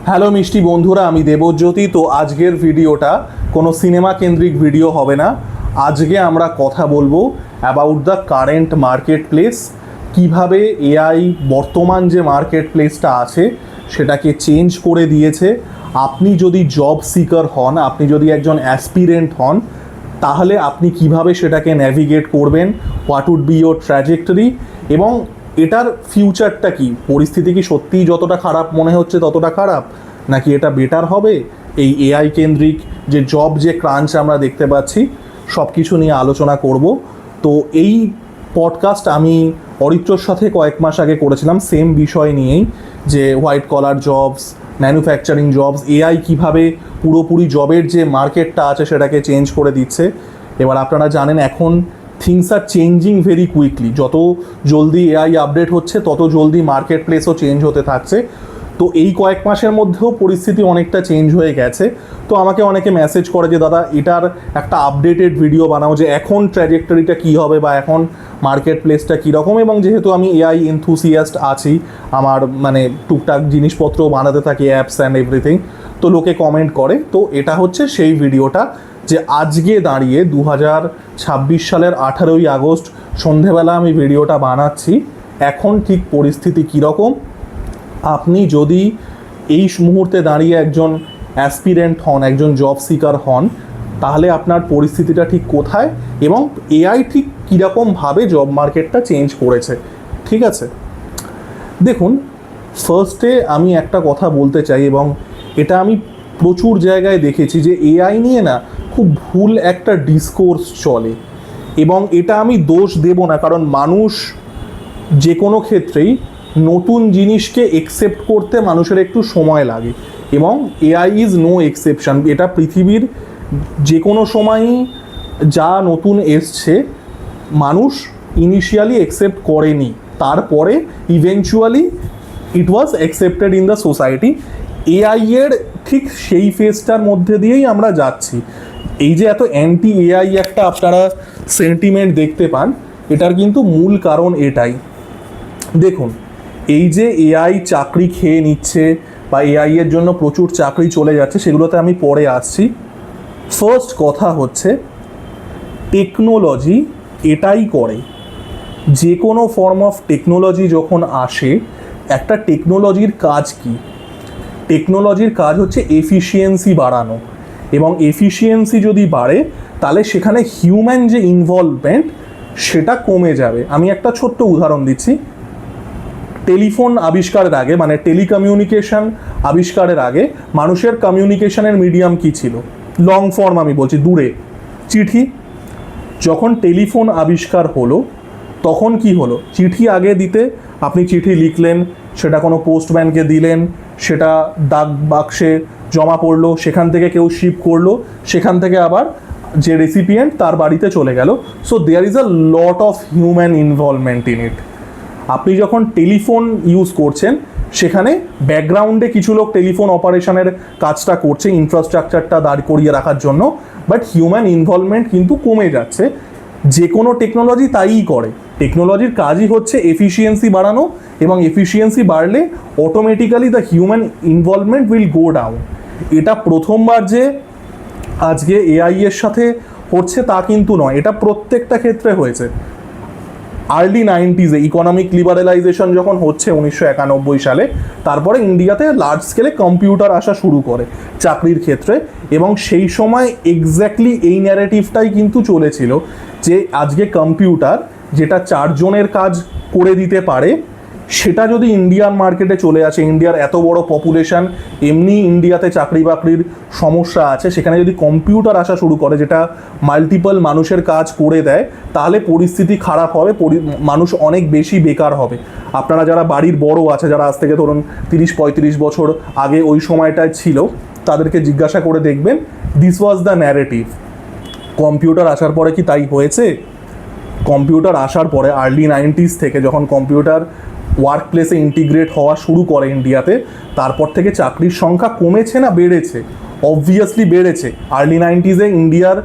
Hello মিষ্টি বন্ধুরা, আমি দেবজ্যোতি। তো আজকের ভিডিওটা কোনো সিনেমা কেন্দ্রিক ভিডিও হবে না। আজকে আমরা কথা বলবো about the current market place, কীভাবে এআই বর্তমান যে মার্কেট প্লেসটা আছে সেটাকে চেঞ্জ করে দিয়েছে। আপনি যদি জব সিকার হন, আপনি যদি একজন অ্যাসপিরেন্ট হন, তাহলে আপনি কিভাবে সেটাকে ন্যাভিগেট করবেন, what would be your trajectory, এবং এটার ফিউচারটা কি, পরিস্থিতি কি সত্যিই যতটা খারাপ মনে হচ্ছে ততটা খারাপ, নাকি এটা বেটার হবে। এই এআই কেন্দ্রিক যে জব যে ক্রাঞ্চ আমরা দেখতে পাচ্ছি, সব কিছু নিয়ে আলোচনা করব। তো এই পডকাস্ট আমি অরিত্রর সাথে কয়েক মাস আগে করেছিলাম সেম বিষয় নিয়েই, যে white collar jobs, manufacturing jobs, AI কীভাবে পুরোপুরি জবের যে মার্কেটটা আছে সেটাকে চেঞ্জ করে দিচ্ছে। এবার আপনারা জানেন এখন things are changing very quickly, যত জলদি এআই আপডেট হচ্ছে তত জলদি মার্কেট প্লেসও চেঞ্জ হতে থাকছে। তো এই কয়েক মাসের মধ্যেও পরিস্থিতি অনেকটা চেঞ্জ হয়ে গেছে। তো আমাকে অনেকে মেসেজ করে যে দাদা এটার একটা আপডেটেড ভিডিও বানাও, যে এখন ট্র্যাজেক্টরিটা কী হবে বা এখন মার্কেট প্লেসটা কীরকম। এবং যেহেতু আমি এআই এনথুসিয়াস্ট আছি, আমার মানে টুকটাক জিনিসপত্র বানাতে থাকি, অ্যাপস অ্যান্ড এভরিথিং, তো লোকে কমেন্ট করে। তো এটা হচ্ছে সেই ভিডিওটা, যে আজকে দাঁড়িয়ে 2026 সালের 18ই আগস্ট সন্ধেবেলা আমি ভিডিওটা বানাচ্ছি। এখন ঠিক পরিস্থিতি কীরকম, আপনি যদি এই মুহূর্তে দাঁড়িয়ে একজন অ্যাসপিরেন্ট হন, একজন জব সিকার হন, তাহলে আপনার পরিস্থিতিটা ঠিক কোথায় এবং এআই ঠিক কীরকমভাবে জব মার্কেটটা চেঞ্জ করেছে। ঠিক আছে, দেখুন, ফার্স্টে আমি একটা কথা বলতে চাই, এবং এটা আমি প্রচুর জায়গায় দেখেছি, যে এআই নিয়ে না খুব ভুল একটা ডিসকোর্স চলে। এবং এটা আমি দোষ দেব না, কারণ মানুষ যে কোনো ক্ষেত্রেই নতুন জিনিসকে একসেপ্ট করতে মানুষের একটু সময় লাগে, এবং এআই ইজ নো এক্সেপশন। এটা পৃথিবীর যে কোনো সময়ই যা নতুন এসছে মানুষ ইনিশিয়ালি একসেপ্ট করেনি, তারপরে eventually it was accepted in the society. AI এর ঠিক সেই ফেজটার মধ্যে দিয়েই আমরা যাচ্ছি। এই যে এত অ্যান্টি এআই একটা আপনারা সেন্টিমেন্ট দেখতে পান, এটার কিন্তু মূল কারণ এটাই। দেখুন, এই যে এআই চাকরি খেয়ে নিচ্ছে বা এআই এর জন্য প্রচুর চাকরি চলে যাচ্ছে, সেগুলোতে আমি পরে আসছি। ফার্স্ট কথা হচ্ছে, টেকনোলজি এটাই করে, যে কোনো ফর্ম অফ টেকনোলজি যখন আসে, একটা টেকনোলজির কাজ কি? টেকনোলজির কাজ হচ্ছে এফিসিয়েন্সি বাড়ানো, এবং এফিসিয়েন্সি যদি বাড়ে তাহলে সেখানে হিউম্যান যে ইনভলভমেন্ট সেটা কমে যাবে। আমি একটা ছোট্ট উদাহরণ দিচ্ছি। টেলিফোন আবিষ্কারের আগে, মানে টেলিকমিউনিকেশন আবিষ্কারের আগে, মানুষের কমিউনিকেশনের মিডিয়াম কী ছিল? লং ফর্ম আমি বলছি, দূরে, চিঠি। যখন টেলিফোন আবিষ্কার হলো তখন কি হলো? চিঠি আগে দিতে, আপনি চিঠি লিখলেন, সেটা কোনো পোস্টম্যানকে দিলেন, সেটা ডাক বাক্সে জমা পড়লো, সেখান থেকে কেউ শিপ করলো, সেখান থেকে আবার যে রেসিপিয়েন্ট তার বাড়িতে চলে গেল। So there is a lot of human involvement in it. আপনি যখন টেলিফোন ইউজ করছেন, সেখানে ব্যাকগ্রাউন্ডে কিছু লোক টেলিফোন অপারেশনের কাজটা করছে, ইনফ্রাস্ট্রাকচারটা দাঁড় করিয়ে রাখার জন্য, বাট হিউম্যান ইনভলভমেন্ট কিন্তু কমে যাচ্ছে। যে কোনো টেকনোলজি তাইই করে। টেকনোলজির কাজই হচ্ছে এফিসিয়েন্সি বাড়ানো, এবং এফিসিয়েন্সি বাড়লে automatically the human involvement will go down. এটা প্রথমবার যে আজকে এআই এর সাথে হচ্ছে তা কিন্তু নয়, এটা প্রত্যেকটা ক্ষেত্রে হয়েছে। আর্লি 90s ইকোনমিক লিবারেলাইজেশন যখন হচ্ছে 1991 সালে, তারপরে ইন্ডিয়াতে লার্জ স্কেলে কম্পিউটার আসা শুরু করে চাকরির ক্ষেত্রে, এবং সেই সময় এক্স্যাক্টলি এই ন্যারেটিভটাই কিন্তু চলেছিল, যে আজকে কম্পিউটার যেটা 4 জনের কাজ করে দিতে পারে, সেটা যদি ইন্ডিয়ান মার্কেটে চলে আসে, ইন্ডিয়ার এত বড় পপুলেশন, এমনি ইন্ডিয়াতে চাকরি বাকরির সমস্যা আছে, সেখানে যদি কম্পিউটার আসা শুরু করে যেটা মাল্টিপল মানুষের কাজ করে দেয়, তাহলে পরিস্থিতি খারাপ হবে, মানুষ অনেক বেশি বেকার হবে। আপনারা যারা বাড়ির বড় আছে, যারা আজ থেকে ধরুন 30-35 বছর আগে ওই সময়টায় ছিল, তাদেরকে জিজ্ঞাসা করে দেখবেন, this was the narrative. Computer আসার পরে কি তাই হয়েছে? কম্পিউটার আসার পরে আর্লি 90s থেকে যখন কম্পিউটার ওয়ার্ক প্লেসে ইন্টিগ্রেট হওয়া শুরু করে ইন্ডিয়াতে, তারপর থেকে চাকরির সংখ্যা কমেছে না বেড়েছে? অবভিয়াসলি বেড়েছে। আর্লি 90s ইন্ডিয়ার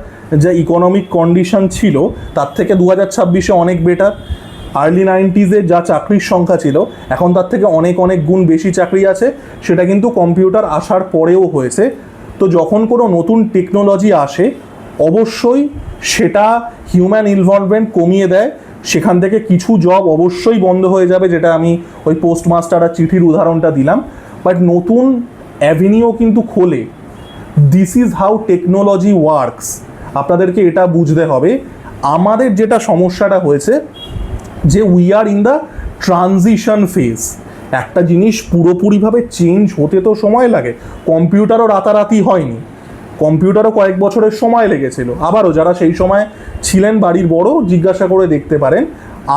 যে ইকোনমিক কন্ডিশন ছিল তার থেকে 2026-এ অনেক বেটার। আর্লি 90s যা চাকরির সংখ্যা ছিল এখন তার থেকে অনেক অনেক গুণ বেশি চাকরি আছে, সেটা কিন্তু কম্পিউটার আসার পরেও হয়েছে। তো যখন কোনো নতুন টেকনোলজি আসে অবশ্যই সেটা হিউম্যান ইনভলভমেন্ট কমিয়ে দেয়, সেখান থেকে কিছু জব অবশ্যই বন্ধ হয়ে যাবে, যেটা আমি ওই পোস্টমাস্টার আর চিঠির উদাহরণটা দিলাম। বাট নতুন অ্যাভিনিউ কিন্তু খোলে। This is how technology works. আপনাদেরকে এটা বুঝতে হবে। আমাদের যেটা সমস্যাটা হয়েছে যে we are in the transition phase. একটা জিনিস পুরোপুরিভাবে চেঞ্জ হতে তো সময় লাগে, কম্পিউটারও রাতারাতি হয়নি, কম্পিউটারও কয়েক বছরের সময় লেগেছিল। আবারও যারা সেই সময় ছিলেন বাড়ির বড় জিজ্ঞাসা করে দেখতে পারেন।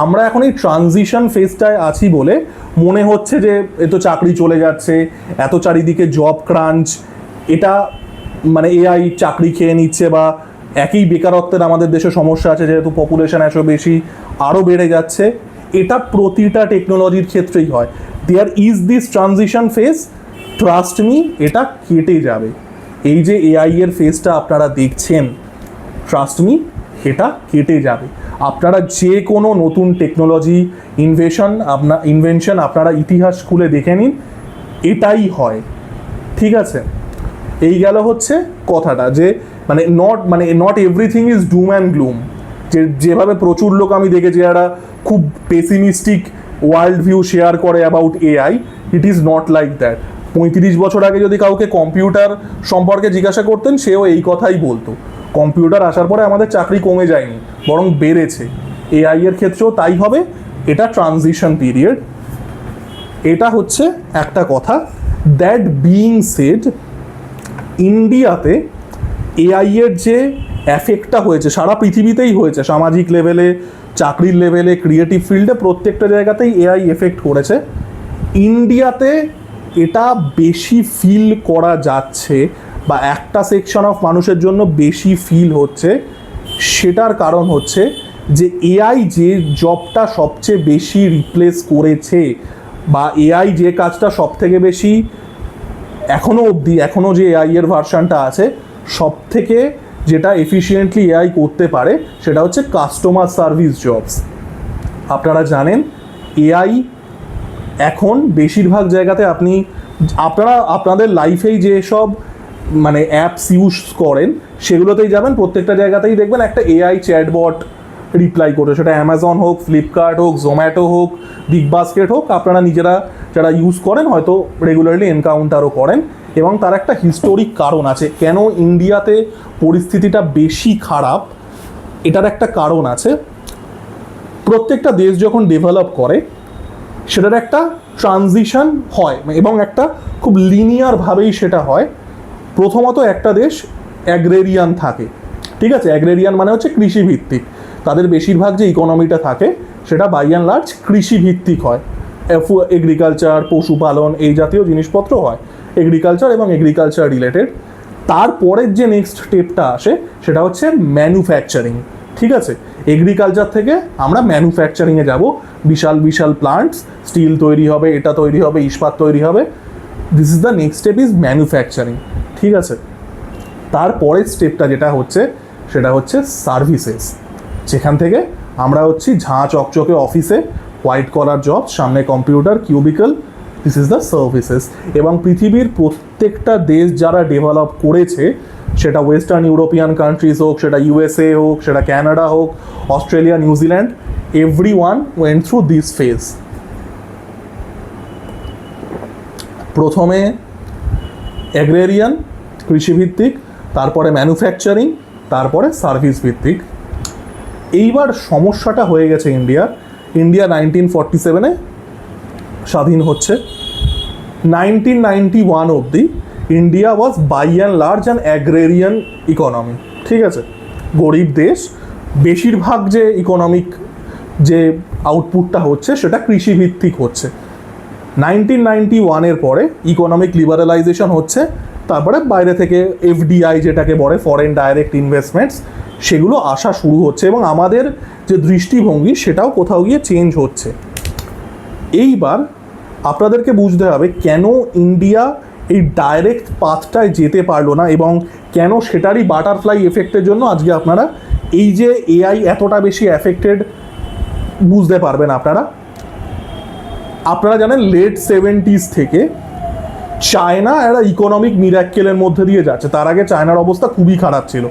আমরা এখন এই ট্রানজিশন ফেজটায় আছি বলে মনে হচ্ছে যে এত চাকরি চলে যাচ্ছে, এত চারিদিকে জব ক্রাঞ্চ, এটা মানে এআই চাকরি খেয়ে নিচ্ছে, বা একই বেকারত্বের আমাদের দেশে সমস্যা আছে যেহেতু পপুলেশন এত বেশি আরও বেড়ে যাচ্ছে। এটা প্রতিটা টেকনোলজির ক্ষেত্রেই হয়। There is this transition phase, trust me, এটা কেটে যাবে। এই যে এআই এর ফেজটা আপনারা দেখছেন, ট্রাস্ট মি, এটা কেটে যাবে। আপনারা যে কোনো নতুন টেকনোলজি ইনভেনশন আপনারা ইতিহাস খুলে দেখে নিন, এটাই হয়। ঠিক আছে, এই গেল হচ্ছে কথাটা যে not everything is doom and gloom. যেভাবে প্রচুর লোক আমি দেখেছি যারা খুব পেসিমিস্টিক ওয়ার্ল্ড ভিউ শেয়ার করে about AI, it is not like that. 35 বছর আগে যদি কাউকে কম্পিউটার সম্পর্কে জিজ্ঞাসা করতেন, সেও এই কথাই বলতো। কম্পিউটার আসার পরে আমাদের চাকরি কমে যায়নি, বরং বেড়েছে। এআই এর ক্ষেত্রেও তাই হবে। এটা ট্রানজিশন পিরিয়ড। এটা হচ্ছে একটা কথা। দ্যাট বিইং সেড, ইন্ডিয়াতে এআই এর যে এফেক্টটা হয়েছে সারা পৃথিবীতেই হয়েছে, সামাজিক লেভেলে, চাকরির লেভেলে, ক্রিয়েটিভ ফিল্ডে, প্রত্যেকটা জায়গাতেই এআই এফেক্ট করেছে। ইন্ডিয়াতে এটা বেশি ফিল করা যাচ্ছে, বা একটা সেকশন অফ মানুষের জন্য বেশি ফিল হচ্ছে। সেটার কারণ হচ্ছে যে এআই যে জবটা সবচেয়ে বেশি রিপ্লেস করেছে, বা এআই যে কাজটা সব থেকে বেশি এখনও যে এআই এর ভার্সানটা আছে সব থেকে যেটা এফিসিয়েন্টলি এআই করতে পারে, সেটা হচ্ছে কাস্টমার সার্ভিস জবস। আপনারা জানেন এআই এখন বেশিরভাগ জায়গাতে আপনাদের লাইফেই যেসব মানে অ্যাপস ইউজ করেন সেগুলোতেই যাবেন, প্রত্যেকটা জায়গাতেই দেখবেন একটা এআই চ্যাটবট রিপ্লাই করে। সেটা অ্যামাজন হোক, ফ্লিপকার্ট হোক, জোম্যাটো হোক, বিগ বাস্কেট হোক, আপনারা নিজেরা যারা ইউজ করেন হয়তো রেগুলারলি এনকাউন্টারও করেন। এবং তার একটা হিস্টোরিক কারণ আছে কেন ইন্ডিয়াতে পরিস্থিতিটা বেশি খারাপ। এটার একটা কারণ আছে। প্রত্যেকটা দেশ যখন ডেভেলপ করে সেটার একটা ট্রানজিশন হয়, এবং একটা খুব লিনিয়ারভাবেই সেটা হয়। প্রথমত একটা দেশ অ্যাগ্রেরিয়ান থাকে, ঠিক আছে? অ্যাগ্রেরিয়ান মানে হচ্ছে কৃষিভিত্তিক। তাদের বেশিরভাগ যে ইকোনমিটা থাকে সেটা বাই অ্যান্ড লার্জ কৃষিভিত্তিক হয়। এগ্রিকালচার, পশুপালন, এই জাতীয় জিনিসপত্র হয়, এগ্রিকালচার এবং এগ্রিকালচার রিলেটেড। তারপরের যে নেক্সট স্টেপটা আসে সেটা হচ্ছে ম্যানুফ্যাকচারিং, ঠিক আছে? এগ্রিকালচার থেকে আমরা ম্যানুফ্যাকচারিংয়ে যাব। বিশাল বিশাল প্লান্টস, স্টিল তৈরি হবে, এটা তৈরি হবে, ইস্পাত তৈরি হবে। This is the next step, is manufacturing, ঠিক আছে? তারপরের স্টেপটা যেটা হচ্ছে সেটা হচ্ছে সার্ভিসেস, যেখান থেকে আমরা হচ্ছি ঝাঁ চকচকে অফিসে, হোয়াইট কলার জব, সামনে computer, cubicle. This is the services. এবং পৃথিবীর প্রত্যেকটা দেশ যারা ডেভেলপ করেছে, সেটা ওয়েস্টার্ন ইউরোপিয়ান কান্ট্রিজ হোক, সেটা ইউএসএ হোক, সেটা ক্যানাডা হোক, Australia, New Zealand, everyone went through this phase. প্রথমে অ্যাগ্রেরিয়ান, কৃষিভিত্তিক, তারপরে ম্যানুফ্যাকচারিং, তারপরে সার্ভিস ভিত্তিক। এইবার সমস্যাটা হয়ে গেছে ইন্ডিয়া 1947-এ স্বাধীন হচ্ছে। 1991 অবধি India was by and large an agrarian economy, ঠিক আছে? গরিব দেশ, বেশিরভাগ যে ইকোনমিক যে আউটপুটটা হচ্ছে সেটা কৃষিভিত্তিক হচ্ছে। 1991-এর পরে ইকোনমিক লিবারালাইজেশন হচ্ছে, তারপরে বাইরে থেকে এফডিআই যেটাকে বলে, ফরেন ডাইরেক্ট ইনভেস্টমেন্টস, সেগুলো আসা শুরু হচ্ছে, এবং আমাদের যে দৃষ্টিভঙ্গি সেটাও কোথাও গিয়ে চেঞ্জ হচ্ছে। এইবার আপনাদেরকে বুঝতে হবে কেন ইন্ডিয়া এই ডাইরেক্ট পাথটায় যেতে পারলো না, এবং কেন সেটারই বাটারফ্লাই এফেক্টের জন্য আজকে আপনারা এই যে এআই এতটা বেশি অ্যাফেক্টেড বুঝতে পারবেন আপনারা। আপনারা জানেন লেট 70s থেকে চায়না একটা ইকোনমিক মিরাক্কেলের মধ্যে দিয়ে যাচ্ছে। তার আগে চায়নার অবস্থা খুবই খারাপ ছিল।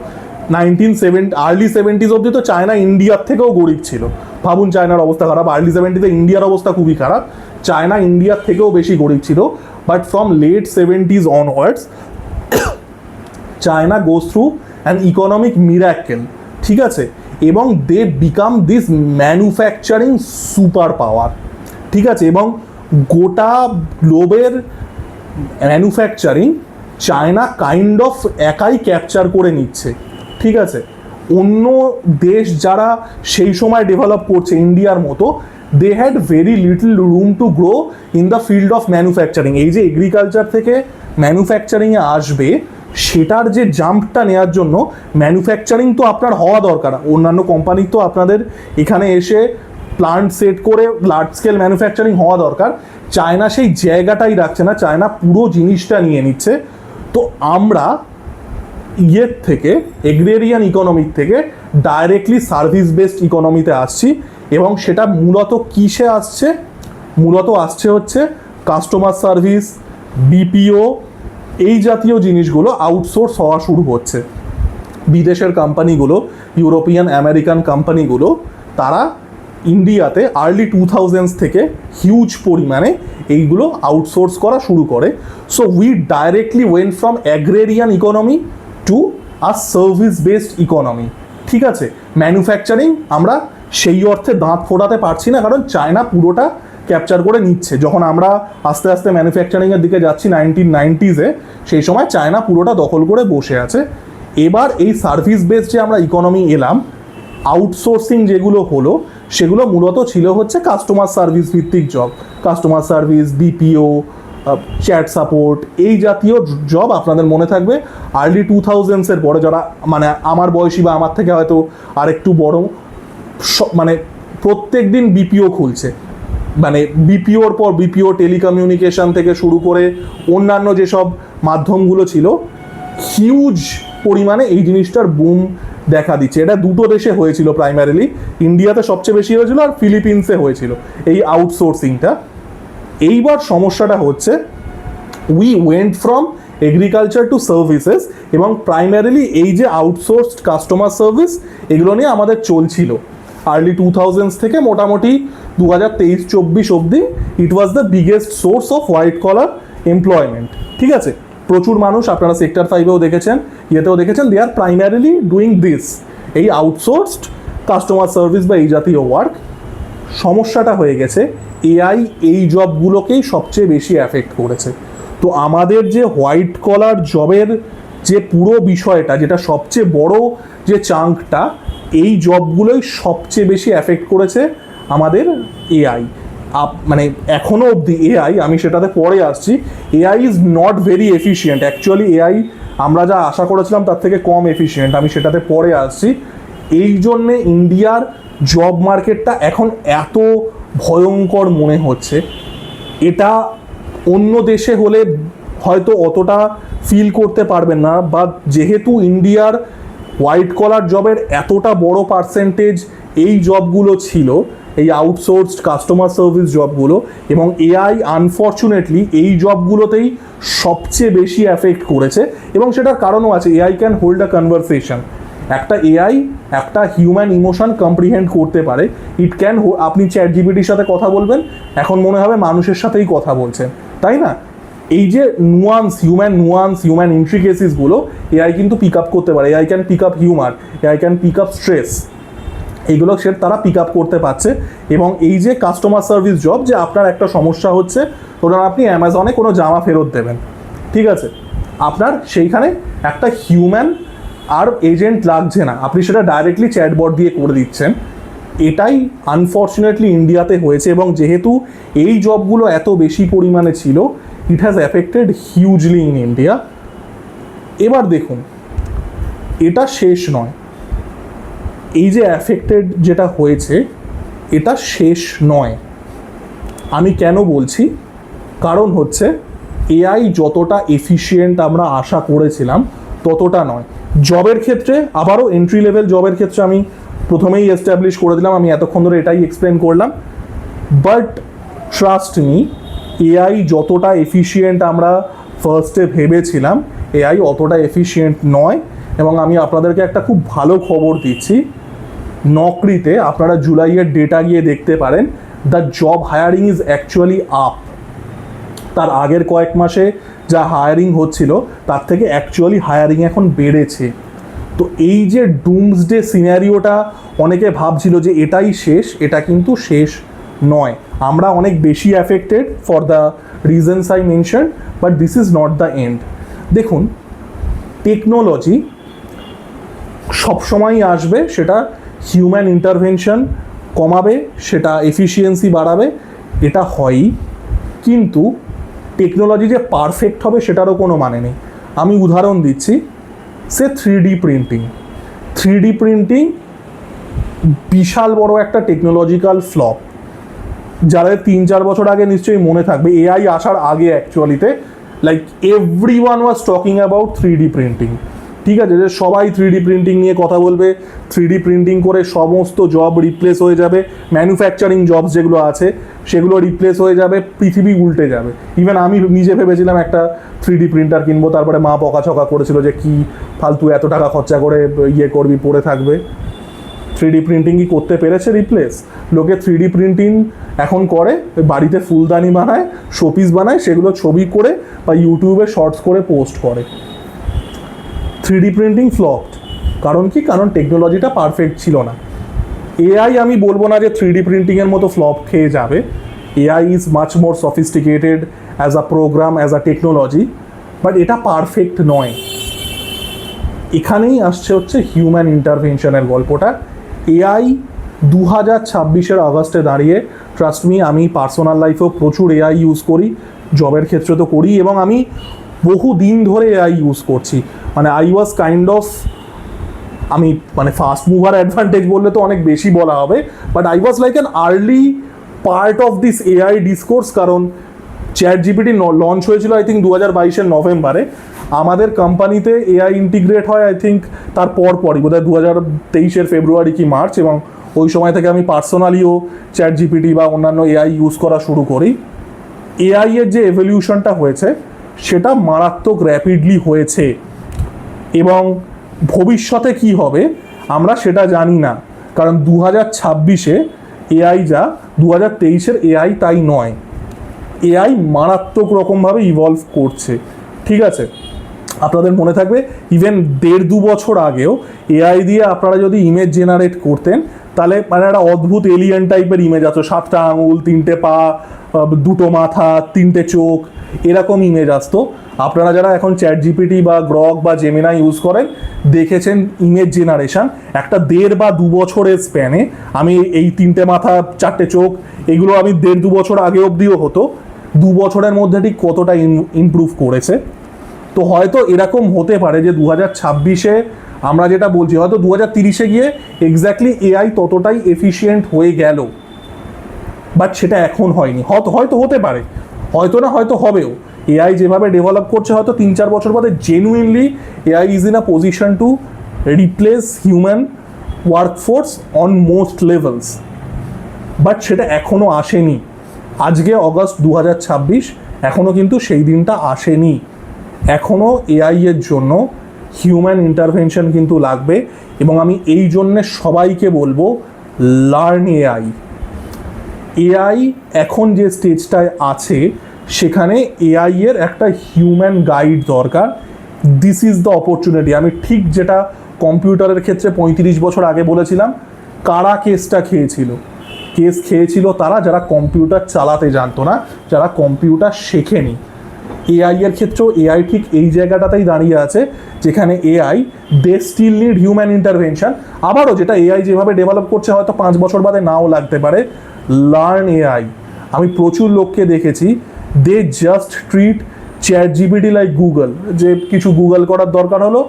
আর্লি 70s অবধি তো চায়না ইন্ডিয়ার থেকেও গরিব ছিল। ভাবুন চায়নার অবস্থা খারাপ, আর্লি 70s ইন্ডিয়ার অবস্থা খুবই খারাপ, চায়না ইন্ডিয়ার থেকেও বেশি গরিব ছিল। But from late 70s onwards China goes through an economic miracle, ঠিক আছে, এবং they become this manufacturing super power, ঠিক আছে, এবং গোটা গ্লোবের ম্যানুফ্যাকচারিং চায়না কাইন্ড অফ একাই ক্যাপচার করে নিচ্ছে, ঠিক আছে। অন্য দেশ যারা সেই সময় ডেভেলপ করছে ইন্ডিয়ার মতো, they had very little room to grow in the field of manufacturing. এই যে এগ্রিকালচার থেকে ম্যানুফ্যাকচারিংয়ে আসবে, সেটার যে জাম্পটা নেওয়ার জন্য ম্যানুফ্যাকচারিং তো আপনার হওয়া দরকার। অন্যান্য কোম্পানি তো আপনাদের এখানে এসে প্লান্ট সেট করে লার্জ স্কেল ম্যানুফ্যাকচারিং হওয়া দরকার। চায়না সেই জায়গাটাই রাখছে না, চায়না পুরো জিনিসটা নিয়ে নিচ্ছে। তো আমরা ইয়ের থেকে, এগ্রেরিয়ান ইকোনমিক থেকে ডাইরেক্টলি সার্ভিস বেসড ইকোনমিতে আসছি, এবং সেটা মূলত কিসে আসছে? মূলত আসছে হচ্ছে কাস্টমার সার্ভিস, বিপিও, এই জাতীয় জিনিসগুলো আউটসোর্স হওয়া শুরু হচ্ছে। বিদেশের কোম্পানিগুলো, ইউরোপিয়ান আমেরিকান কোম্পানিগুলো, তারা ইন্ডিয়াতে আর্লি 2000s থেকে হিউজ পরিমাণে এইগুলো আউটসোর্স করা শুরু করে। So we directly went from agrarian economy to a service based economy, ঠিক আছে। ম্যানুফ্যাকচারিং আমরা সেই অর্থে দাঁত ফোটাতে পারছি না, কারণ চায়না পুরোটা ক্যাপচার করে নিচ্ছে। যখন আমরা আস্তে আস্তে ম্যানুফ্যাকচারিংয়ের দিকে যাচ্ছি 1990s-এ, সেই সময় চায়না পুরোটা দখল করে বসে আছে। এবার এই সার্ভিস বেসড যে আমরা ইকোনমি এলাম, আউটসোর্সিং যেগুলো হলো, সেগুলো মূলত ছিল হচ্ছে কাস্টমার সার্ভিস ভিত্তিক job, customer service, BPO, chat support, এই জাতীয় জব। আপনাদের মনে থাকবে আর্লি 2000s-এর পরে যারা মানে আমার বয়সী বা আমার থেকে হয়তো আরেকটু বড়, মানে প্রত্যেক দিন বিপিও খুলছে, মানে বিপিওর পর বিপিও, টেলিকমিউনিকেশন থেকে শুরু করে অন্যান্য যেসব মাধ্যমগুলো ছিল, হিউজ পরিমাণে এই জিনিসটার বুম দেখা দিচ্ছে। এটা দুটো দেশে হয়েছিল প্রাইমারিলি, ইন্ডিয়াতে সবচেয়ে বেশি হয়েছিল আর ফিলিপিন্সে হয়েছিল এই আউটসোর্সিংটা। এইবার সমস্যাটা হচ্ছে we went from agriculture to services, এবং প্রাইমারিলি এই যে আউটসোর্সড কাস্টমার সার্ভিস, এগুলো নিয়ে আমাদের চলছিল আর্লি 2000s থেকে মোটামুটি 2023-24 অবধি। It was the biggest source of white collar employment, ঠিক আছে। প্রচুর মানুষ, আপনারা সেক্টর 5-এও দেখেছেন, ইয়েতেও দেখেছেন, দে আর প্রাইমারিলি ডুইং দিস, এই আউটসোর্সড কাস্টমার সার্ভিস বা এই জাতীয় ওয়ার্ক। সমস্যাটা হয়ে গেছে এআই এই জবগুলোকেই সবচেয়ে বেশি অ্যাফেক্ট করেছে। তো আমাদের যে হোয়াইট কলার জবের যে পুরো বিষয়টা, যেটা সবচেয়ে বড় যে চাঙ্কটা, এই জবগুলোই সবচেয়ে বেশি অ্যাফেক্ট করেছে আমাদের এআই। মানে এখনও অবধি এআই, আমি সেটাতে পরে আসছি, AI is not very efficient. Actually AI আমরা যা আশা করেছিলাম তার থেকে কম এফিশিয়েন্ট, আমি সেটাতে পরে আসছি। এই জন্যে ইন্ডিয়ার জব মার্কেটটা এখন এত ভয়ঙ্কর মনে হচ্ছে। এটা অন্য দেশে হলে হয়তো অতটা ফিল করতে পারবেন না, বা যেহেতু ইন্ডিয়ার হোয়াইট কলার জবের এতটা বড় পার্সেন্টেজ এই জবগুলো ছিল, এই আউটসোর্সড কাস্টমার সার্ভিস জবগুলো, এবং এআই আনফর্চুনেটলি এই জবগুলোতেই সবচেয়ে বেশি অ্যাফেক্ট করেছে। এবং সেটার কারণও আছে, AI can hold a conversation. একটা এআই একটা হিউম্যান ইমোশন কম্প্রিহেন্ড করতে পারে। ইট ক্যান, আপনি চ্যাট জিপিটির সাথে কথা বলবেন, এখন মনে হবে মানুষের সাথেই কথা বলছেন, তাই না? এই যে নুয়ান্স, হিউম্যান ইন্ট্রিকেসিসগুলো এআই কিন্তু পিক আপ করতে পারে। AI can pick up humour, AI can pick up stress, এইগুলো তারা পিক আপ করতে পারছে। এবং এই যে কাস্টমার সার্ভিস জব, যে আপনার একটা সমস্যা হচ্ছে, ধরুন আপনি অ্যামাজনে কোনো জামা ফেরত দেবেন, ঠিক আছে, আপনার সেইখানে একটা হিউম্যান আর এজেন্ট লাগছে না, আপনি সেটা ডাইরেক্টলি চ্যাটবট দিয়ে করে দিচ্ছেন। এটাই আনফর্চুনেটলি ইন্ডিয়াতে হয়েছে, এবং যেহেতু এই জবগুলো এত বেশি পরিমাণে ছিল, it has affected hugely in India. এবার দেখুন, এটা শেষ নয়, এই যে অ্যাফেক্টেড যেটা হয়েছে, এটা শেষ নয়। আমি কেন বলছি? কারণ হচ্ছে এআই যতটা এফিশিয়েন্ট আমরা আশা করেছিলাম ততটা নয়। জবের ক্ষেত্রে, আবারও এন্ট্রি লেভেল জবের ক্ষেত্রে আমি প্রথমেই এস্টাবলিশ করে দিলাম, আমি এতক্ষণ ধরে এটাই এক্সপ্লেন করলাম। বাট ট্রাস্ট মি, এআই যতটা এফিশিয়েন্ট আমরা ফার্স্টে ভেবেছিলাম, এআই অতটা এফিশিয়েন্ট নয়। এবং আমি আপনাদেরকে একটা খুব ভালো খবর দিচ্ছি, নকরিতে আপনারা জুলাইয়ের ডেটা গিয়ে দেখতে পারেন, the job hiring is actually up. তার আগের কয়েক মাসে যা হায়ারিং হচ্ছিল তার থেকে অ্যাকচুয়ালি হায়ারিং এখন বেড়েছে। তো এই যে ডুমসডে সিনারিওটা অনেকে ভাবছিল যে এটাই শেষ, এটা কিন্তু শেষ নয়। আমরা অনেক বেশি affected for the reasons I mention, but this is not the end. দেখুন, টেকনোলজি সবসময়ই আসবে, সেটা হিউম্যান ইন্টারভেনশন কমাবে, সেটা এফিসিয়েন্সি বাড়াবে, এটা হয়ই। কিন্তু টেকনোলজি যে পারফেক্ট হবে সেটারও কোনো মানে নেই। আমি উদাহরণ দিচ্ছি, সে 3D প্রিন্টিং। 3D প্রিন্টিং বিশাল বড় একটা টেকনোলজিক্যাল ফ্লপ, যাদের 3-4 বছর আগে নিশ্চয়ই মনে থাকবে, এআই আসার আগে অ্যাকচুয়ালিতে like everyone was talking about 3D printing. ঠিক আছে, যে সবাই 3D প্রিন্টিং নিয়ে কথা বলবে, 3D প্রিন্টিং করে সমস্ত জব রিপ্লেস হয়ে যাবে, ম্যানুফ্যাকচারিং জবস যেগুলো আছে সেগুলো রিপ্লেস হয়ে যাবে, পৃথিবী উল্টে যাবে। ইভেন আমি নিজে ভেবেছিলাম একটা 3D প্রিন্টার কিনবো, তারপরে মা বকাছকা করেছিল যে কি ফালতু এত টাকা খরচা করে ইয়ে করবি, পড়ে থাকবে। 3D প্রিন্টিং কি করতে পেরেছে রিপ্লেস? লোকে 3D প্রিন্টিং এখন করে, বাড়িতে ফুলদানি বানায়, শোপিস বানায়, সেগুলো ছবি করে বা ইউটিউবে শর্টস করে পোস্ট করে। 3D প্রিন্টিং ফ্লপড, কারণ কি? কারণ টেকনোলজিটা পারফেক্ট ছিল না। এআই আমি বলবো না যে 3D প্রিন্টিংয়ের মতো ফ্লপ খেয়ে যাবে। AI is much more sophisticated as a program, as a technology, but এটা পারফেক্ট নয়। এখানেই আসছে হচ্ছে হিউম্যান ইন্টারভেনশনের গল্পটা। এআই 2026 আগস্টে দাঁড়িয়ে, ট্রাস্ট মি, আমি পার্সোনাল লাইফেও প্রচুর এআই ইউজ করি, জবের ক্ষেত্রে তো করি, এবং আমি বহু দিন ধরে এআই ইউজ করছি। মানে আই ওয়াজ কাইন্ড অফ, আমি মানে ফাস্ট মুভার অ্যাডভান্টেজ বললে তো অনেক বেশি বলা হবে, but I was like an early part of this AI discourse. কারণ চ্যাট জিপিটি লঞ্চ হয়েছিল আই থিঙ্ক 2022 নভেম্বরে। আমাদের কোম্পানিতে এআই ইন্টিগ্রেট হয় আই থিঙ্ক তার পরপরই, বোধহয় 2023 ফেব্রুয়ারি কি মার্চ, এবং ওই সময় থেকে আমি পার্সোনালিও চ্যাট জিপিটি বা অন্যান্য এআই ইউজ করা শুরু করি। এআই এর যে এভলিউশনটা হয়েছে সেটা মারাত্মক র্যাপিডলি হয়েছে, এবং ভবিষ্যতে কি হবে আমরা সেটা জানি না। কারণ 2026 এআই যা 2023 এআই তাই নয়। এআই মারাত্মক রকমভাবে ইভলভ করছে। ঠিক আছে, আপনাদের মনে থাকবে ইভেন 1.5-2 বছর আগেও এআই দিয়ে আপনারা যদি ইমেজ জেনারেট করতেন, তাহলে মানে একটা অদ্ভুত এলিয়েন টাইপের ইমেজ আছে, 7টা আঙুল, 3টে পা, 2টো মাথা, 3টে চোখ, এরকম ইমেজ আসতো। আপনারা যারা এখন চ্যাট জিপিটি বা গ্রক বা জেমিনাই ইউজ করেন, দেখেছেন ইমেজ জেনারেশন একটা 1.5 বা 2 বছরের স্প্যানে। আমি এই 3টে মাথা, 4টে চোখ, এগুলো আমি 1.5-2 বছর আগে অবধিও হতো, 2 বছরের মধ্যে ঠিক কতটা ইমপ্রুভ করেছে। তো হয়তো এরকম হতে পারে যে 2026 আমরা যেটা বলছি, হয়তো 2030 গিয়ে এক্স্যাক্টলি এআই ততটাই এফিশিয়েন্ট হয়ে গেল, বাট সেটা এখন হয়নি। হয়তো হতে পারে, হয়তো না, হয়তো হবেও। এআই যেভাবে ডেভেলপ করছে, হয়তো 3-4 বছর বাদে genuinely AI is in a position to replace human workforce on most levels, but সেটা এখনও আসেনি। আজকে অগস্ট 2026, এখনও কিন্তু সেই দিনটা আসেনি। এখনও এআই এর জন্য হিউম্যান ইন্টারভেনশন কিন্তু লাগবে, এবং আমি এই জন্যে সবাইকে বলবো, লার্ন এআই। এআই এখন যে স্টেজটায় আছে সেখানে এআই এর একটা হিউম্যান গাইড দরকার। This is the opportunity. আমি ঠিক যেটা কম্পিউটারের ক্ষেত্রে 35 বছর আগে বলেছিলাম, কারা কেসটা খেয়েছিল? কেস খেয়েছিল তারা যারা কম্পিউটার চালাতে জানতো না, যারা কম্পিউটার শেখেনি। এআই এর ক্ষেত্রেও এআই ঠিক এই জায়গাটাতেই দাঁড়িয়ে আছে, যেখানে এআই দে স্টিল নিড হিউম্যান ইন্টারভেনশন। আবারও যেটা এআই যেভাবে ডেভেলপ করছে হয়তো 5 বছর বাদে নাও লাগতে পারে। Learn AI. আমি প্রচুর লোককে দেখেছি, they just treat ChatGPT like Google, যে কিছু গুগল করার দরকার হলো,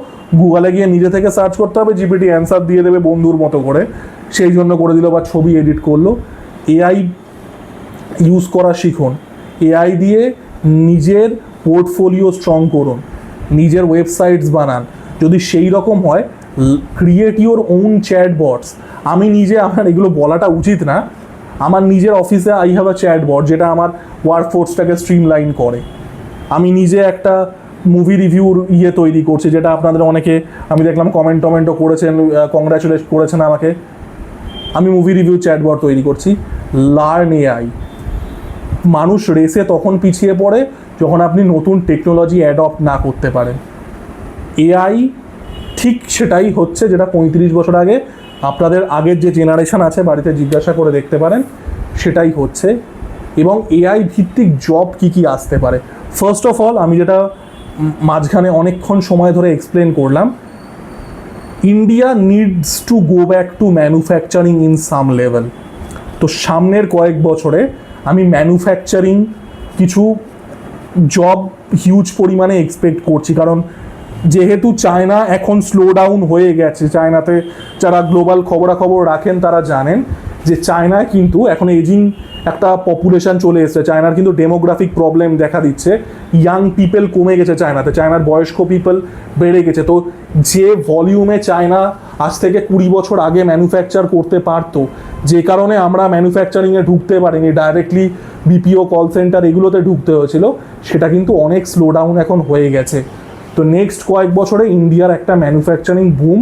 গুগলে গিয়ে নিজে থেকে সার্চ করতে হবে, জিপিটি অ্যান্সার দিয়ে দেবে বন্ধুর মতো করে, সেই জন্য করে দিল, বা ছবি এডিট করলো। এআই ইউজ করা শিখুন, এআই দিয়ে নিজের পোর্টফোলিও স্ট্রং করুন, নিজের ওয়েবসাইটস বানান। যদি সেই রকম হয় ক্রিয়েট ইউর ওন চ্যাটবটস। আমি নিজে, আমার এগুলো বলাটা উচিত না, আমার নিজের অফিসে আই হ্যাভ আ চ্যাটবট যেটা আমার ওয়ার্কফোর্সটাকে স্ট্রিমলাইন করে। আমি নিজে একটা মুভি রিভিউর তৈরি করছি, যেটা আপনাদের অনেকে আমি দেখলাম কমেন্টও করেছেন, কংগ্রাচুলেট করেছেন আমাকে। আমি মুভি রিভিউ চ্যাটবট তৈরি করছি। Learn AI. মানুষ রেসে তখন পিছিয়ে পড়ে যখন আপনি নতুন টেকনোলজি অ্যাডপ্ট না করতে পারেন। এআই ঠিক সেটাই হচ্ছে যেটা 35 বছর আগে আপনাদের আগের যে জেনারেশন আছে বাড়িতে জিজ্ঞাসা করে দেখতে পারেন, সেটাই হচ্ছে। এবং এআই ভিত্তিক জব কি কি আসতে পারে, ফার্স্ট অফ অল আমি যেটা মাঝখানে অনেকক্ষণ সময় ধরে এক্সপ্লেন করলাম, India needs to go back to manufacturing in some level. তো সামনের কয়েক বছরে আমি ম্যানুফ্যাকচারিং কিছু জব হিউজ পরিমাণে এক্সপেক্ট করছি, কারণ যেহেতু চায়না এখন স্লো ডাউন হয়ে গেছে, চায়নাতে যারা গ্লোবাল খবরাখবর রাখেন তারা জানেন যে চায়নায় কিন্তু এখন এজিং একটা পপুলেশন চলে এসেছে, চায়নার কিন্তু ডেমোগ্রাফিক প্রবলেম দেখা দিচ্ছে, ইয়াং পিপল কমে গেছে চায়নাতে, চায়নার বয়স্ক পিপল বেড়ে গেছে। তো যে ভলিউমে চায়না আজ থেকে 20 বছর আগে ম্যানুফ্যাকচার করতে পারতো, যে কারণে আমরা ম্যানুফ্যাকচারিংয়ে ঢুকতে পারিনি, ডাইরেক্টলি বিপিও কল সেন্টার এগুলোতে ঢুকতে হয়েছিল, সেটা কিন্তু অনেক স্লো ডাউন এখন হয়ে গেছে। তো নেক্সট কয়েক বছরে ইন্ডিয়ার একটা ম্যানুফ্যাকচারিং বুম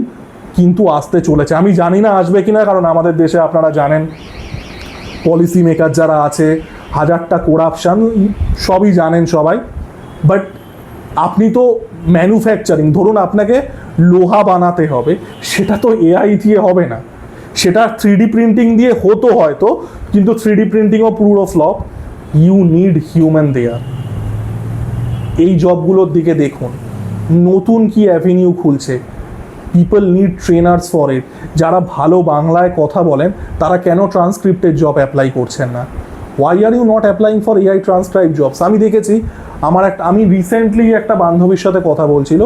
কিন্তু আসতে চলেছে। আমি জানি না আসবে কিনা, কারণ আমাদের দেশে আপনারা জানেন পলিসি মেকার যারা আছে, হাজারটা করাপশান, সবই জানেন সবাই। বাট আপনি তো ম্যানুফ্যাকচারিং, ধরুন আপনাকে লোহা বানাতে হবে, সেটা তো এআই দিয়ে হবে না, সেটা 3D প্রিন্টিং দিয়ে হতো হয়তো, কিন্তু 3D প্রিন্টিংও পুরো ফ্লপ। ইউ নিড হিউম্যান দেয়ার। এই জবগুলোর দিকে দেখুন, নতুন কি অ্যাভিনিউ খুলছে, people need trainers for it. যারা ভালো বাংলায় কথা বলেন তারা কেন ট্রান্সক্রিপ্টের জব অ্যাপ্লাই করছেন না? Why are you not applying for AI transcribe jobs? আমি দেখেছি, আমি রিসেন্টলি একটা বান্ধবীর সাথে কথা বলছিল,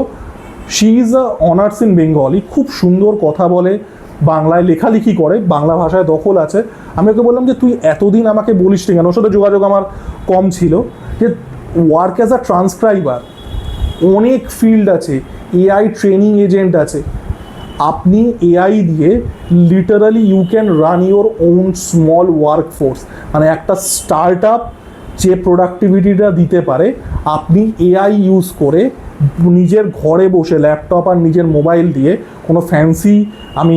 she is a honours in Bengali, খুব সুন্দর কথা বলে, বাংলায় লেখালেখি করে, বাংলা ভাষায় দখল আছে। আমি ওকে বললাম যে তুই এতদিন আমাকে বলিস নি কেন, ওর সাথে যোগাযোগ আমার কম ছিল, যে ওয়ার্ক অ্যাজ আ ট্রান্সক্রাইবার অনেক ফিল্ড আছে, এআই ট্রেনিং এজেন্ট আছে। আপনি এআই দিয়ে literally you can run your own small workforce, মানে একটা স্টার্ট আপ যে প্রোডাক্টিভিটিটা দিতে পারে, আপনি এআই ইউজ করে নিজের ঘরে বসে ল্যাপটপ আর নিজের মোবাইল দিয়ে, কোনো ফ্যান্সি আমি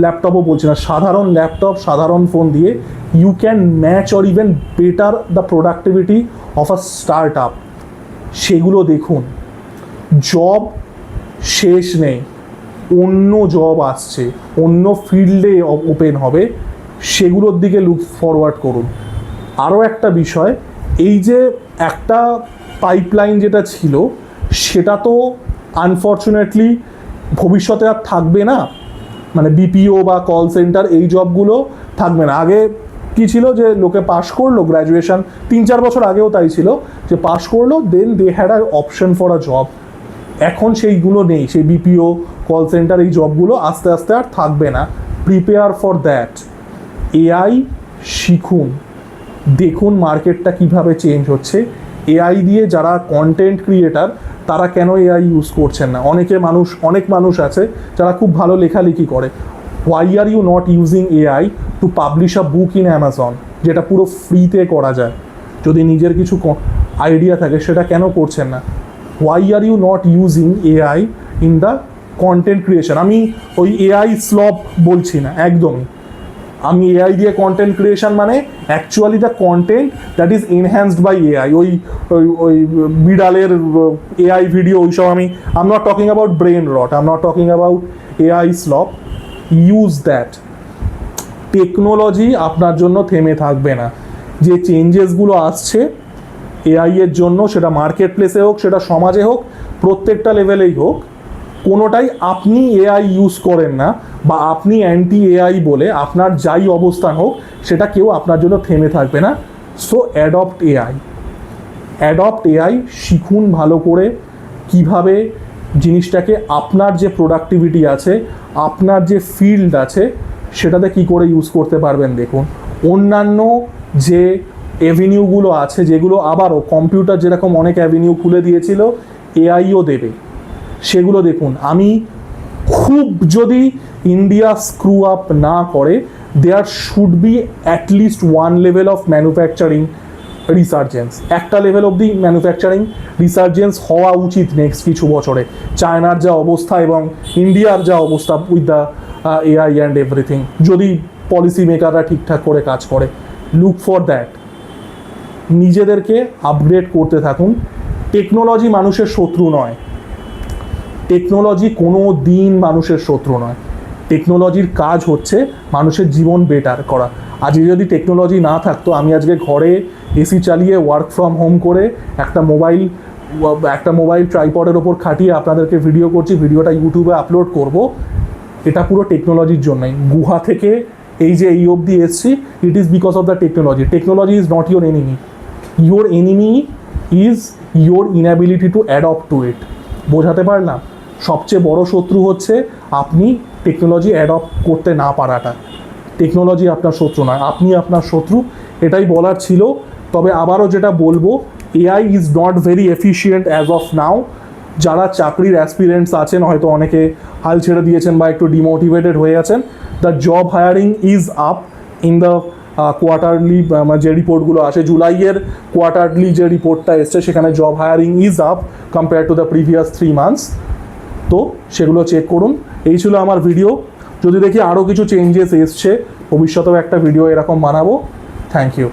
ল্যাপটপও বলছি না, সাধারণ ল্যাপটপ সাধারণ ফোন দিয়ে you can match or even better the productivity of a startup. সেগুলো দেখুন। জব শেষ নেই, অন্য জব আসছে, অন্য ফিল্ডে ওপেন হবে, সেগুলোর দিকে লুক ফরওয়ার্ড করুন। আরও একটা বিষয়, এই যে একটা পাইপলাইন যেটা ছিল, সেটা তো আনফর্চুনেটলি ভবিষ্যতে আর থাকবে না, মানে বিপিও বা কল সেন্টার এই জবগুলো থাকবে না। আগে কী ছিল, যে লোকে পাশ করলো গ্র্যাজুয়েশন, 3-4 বছর আগেও তাই ছিল, যে পাশ করলো then they had a option for a job. এখন সেইগুলো নেই, সেই বিপিও কল সেন্টার এই জবগুলো আস্তে আস্তে আর থাকবে না। Prepare for that. এআই শিখুন, দেখুন মার্কেটটা কিভাবে চেঞ্জ হচ্ছে। এআই দিয়ে যারা কন্টেন্ট ক্রিয়েটার তারা কেন এআই ইউজ করছেন না? অনেক মানুষ আছে যারা খুব ভালো লেখালেখি করে। Why are you not using AI to publish a book in Amazon, যেটা পুরো ফ্রিতে করা যায়? যদি নিজের কিছু আইডিয়া থাকে সেটা কেন করছেন না? Why are you not using AI in the content creation? আমি ওই এআই স্লপ বলছি না একদমই। আমি এআই দিয়ে কন্টেন্ট ক্রিয়েশন মানে actually the content that is enhanced by AI. ওই বিড়ালের এআই ভিডিও ওইসব I am not talking about brain rot, I am not talking about AI slop. Use that. Technology আপনার জন্য থেমে থাকবে না। যে চেঞ্জেসগুলো আসছে এআই এর জন্য, সেটা মার্কেট প্লেসে হোক, সেটা সমাজে হোক, প্রত্যেকটা লেভেলেই হোক, কোনোটাই আপনি এআই ইউজ করেন না বা আপনি অ্যান্টি এআই বলে আপনার যাই অবস্থান হোক, সেটা কেউ আপনার জন্য থেমে থাকবে না। So adopt AI. Adopt AI, শিখুন ভালো করে কিভাবে জিনিসটাকে আপনার যে প্রোডাক্টিভিটি আছে, আপনার যে ফিল্ড আছে, সেটাতে কি করে ইউজ করতে পারবেন দেখুন। অন্যান্য যে অ্যাভিনিউগুলো আছে, যেগুলো আবারও কম্পিউটার যেরকম অনেক অ্যাভিনিউ খুলে দিয়েছিল, এআইও দেবে, সেগুলো দেখুন। আমি খুব যদি ইন্ডিয়া স্ক্রু আপ না করে, there should be at least one level of manufacturing resurgence, একটা লেভেল অবধি ম্যানুফ্যাকচারিং রিসার্জেন্স হওয়া উচিত নেক্সট কিছু বছরে। চায়নার যা অবস্থা এবং ইন্ডিয়ার যা অবস্থা with the AI and everything, যদি পলিসি মেকাররা ঠিকঠাক করে কাজ করে, লুক ফর দ্যাট। নিজেদেরকে আপগ্রেড করতে থাকুন। টেকনোলজি মানুষের শত্রু নয়, টেকনোলজি কোনো দিন মানুষের শত্রু নয়। টেকনোলজির কাজ হচ্ছে মানুষের জীবন বেটার করা। আজকে যদি টেকনোলজি না থাকতো, আমি আজকে ঘরে এসি চালিয়ে ওয়ার্ক ফ্রম হোম করে একটা মোবাইল ট্রাইপডের ওপর খাটিয়ে আপনাদেরকে ভিডিও করছি, ভিডিওটা ইউটিউবে আপলোড করব, এটা পুরো টেকনোলজির জন্যই। গুহা থেকে এই অবধি এসছি, it is because of the technology. Technology is not your enemy, your enemy is your inability to adapt to it. বোঝাতে পারলাম? সবচেয়ে বড় শত্রু হচ্ছে আপনি টেকনোলজি অ্যাডপ্ট করতে না পারাটা। টেকনোলজি আপনার শত্রু নয়, আপনি আপনার শত্রু। এটাই বলার ছিল। তবে আবারও যেটা বলবো, AI is not very efficient as of now. যারা চাকরির অ্যাসপিরেন্টস আছেন, হয়তো অনেকে হাল ছেড়ে দিয়েছেন বা একটু ডিমোটিভেটেড হয়ে আছেন, the job hiring is up in the quarterly যে রিপোর্টগুলো আসে, জুলাইয়ের কোয়ার্টারলি যে রিপোর্টটা এসছে, সেখানে job hiring is up compare to the previous 3 months। তো সেগুলো চেক করুন। এই ছিল আমার ভিডিও। যদি দেখি আরও কিছু চেঞ্জেস এসছে, ভবিষ্যতেও একটা ভিডিও এরকম বানাবো। Thank you.